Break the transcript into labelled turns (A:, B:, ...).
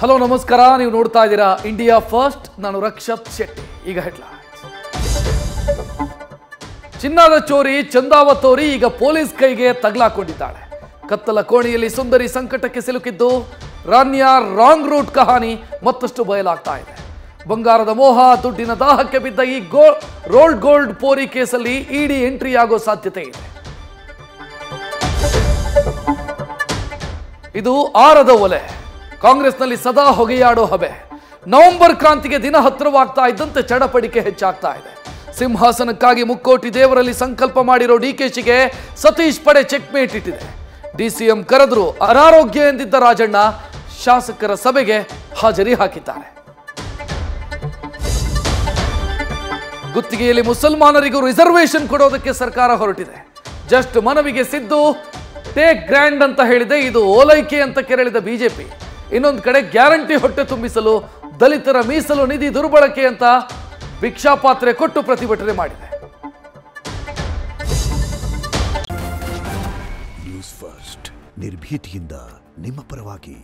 A: Hello ನಮಸ್ಕಾರ, ನೀವು ನೋಡ್ತಾ ಇದ್ದೀರಾ ಇಂಡಿಯಾ ಫಸ್ಟ್. ನಾನು ರಕ್ಷತ್ ಶೆಟ್ಟಿ. ಈಗ ಹೆಡ್ಲೈನ್ಸ್. ಚಿನ್ನದ ಚೋರಿ ಚಂದಾವತೋರಿ ಈಗ ಪೊಲೀಸ್ ಕೈಗೆ ತಗಲಾಕೊಂಡಿದ್ದಾಳೆ. ಕತ್ತಲ ಕೋಣೆಯಲ್ಲಿ ಸುಂದರಿ ಸಂಕಟಕ್ಕೆ ಸಿಲುಕಿದ್ದು ರಾನ್ಯ ರಾಂಗ್ ರೂಟ್ ಕಹಾನಿ ಮತ್ತಷ್ಟು ಬಯಲಾಗ್ತಾ ಇದೆ. ಬಂಗಾರದ ಮೋಹ, ದುಡ್ಡಿನ ದಾಹಕ್ಕೆ ಬಿದ್ದ ಈ ರೋಲ್ಡ್ ಗೋಲ್ಡ್ ಪೋರಿ ಕೇಸಲ್ಲಿ ಇಡಿ ಎಂಟ್ರಿ ಆಗೋ ಸಾಧ್ಯತೆ ಇದೆ. ಇದು ಆರದ ಒಲೆ. ಕಾಂಗ್ರೆಸ್ನಲ್ಲಿ ಸದಾ ಹೊಗೆಯಾಡೋ ಹಬೆ. ನವೆಂಬರ್ ಕ್ರಾಂತಿಗೆ ದಿನ ಹತ್ತಿರವಾಗ್ತಾ ಇದ್ದಂತೆ ಚಡಪಡಿಕೆ ಹೆಚ್ಚಾಗ್ತಾ ಇದೆ. ಸಿಂಹಾಸನಕ್ಕಾಗಿ ಮುಕ್ಕೋಟಿ ದೇವರಲ್ಲಿ ಸಂಕಲ್ಪ ಮಾಡಿರೋ ಡಿಕೆಶಿಗೆ ಸತೀಶ್ ಪಡೆ ಚೆಕ್ಮೇಟ್ ಇಟ್ಟಿದೆ. ಡಿಸಿಎಂ ಕರೆದ್ರು ಅನಾರೋಗ್ಯ ಎಂದಿದ್ದ ರಾಜಣ್ಣ ಶಾಸಕರ ಸಭೆಗೆ ಹಾಜರಿ ಹಾಕಿದ್ದಾರೆ. ಗುತ್ತಿಗೆಯಲ್ಲಿ ಮುಸಲ್ಮಾನರಿಗೂ ರಿಸರ್ವೇಶನ್ ಕೊಡೋದಕ್ಕೆ ಸರ್ಕಾರ ಹೊರಟಿದೆ. ಜಸ್ಟ್ ಮನವಿಗೆ ಸಿದ್ದು ಟೇಕ್ ಗ್ರ್ಯಾಂಡ್ ಅಂತ ಹೇಳಿದೆ. ಇದು ಓಲೈಕೆ ಅಂತ ಕೆರಳಿದ ಬಿಜೆಪಿ ಇನ್ನೊಂದು ಕಡೆ ಗ್ಯಾರಂಟಿ ಹೊಟ್ಟೆ ತುಂಬಿಸಲು ದಲಿತರ ಮೀಸಲು ನಿಧಿ ದುರ್ಬಳಕೆ ಅಂತ ಭಿಕ್ಷಾಪಾತ್ರೆ ಕೊಟ್ಟು ಪ್ರತಿಭಟನೆ ಮಾಡಿದೆ.
B: ನ್ಯೂಸ್ ಫಸ್ಟ್ ನಿರ್ಭೀತಿಯಿಂದ ನಿಮ್ಮ ಪರವಾಗಿ.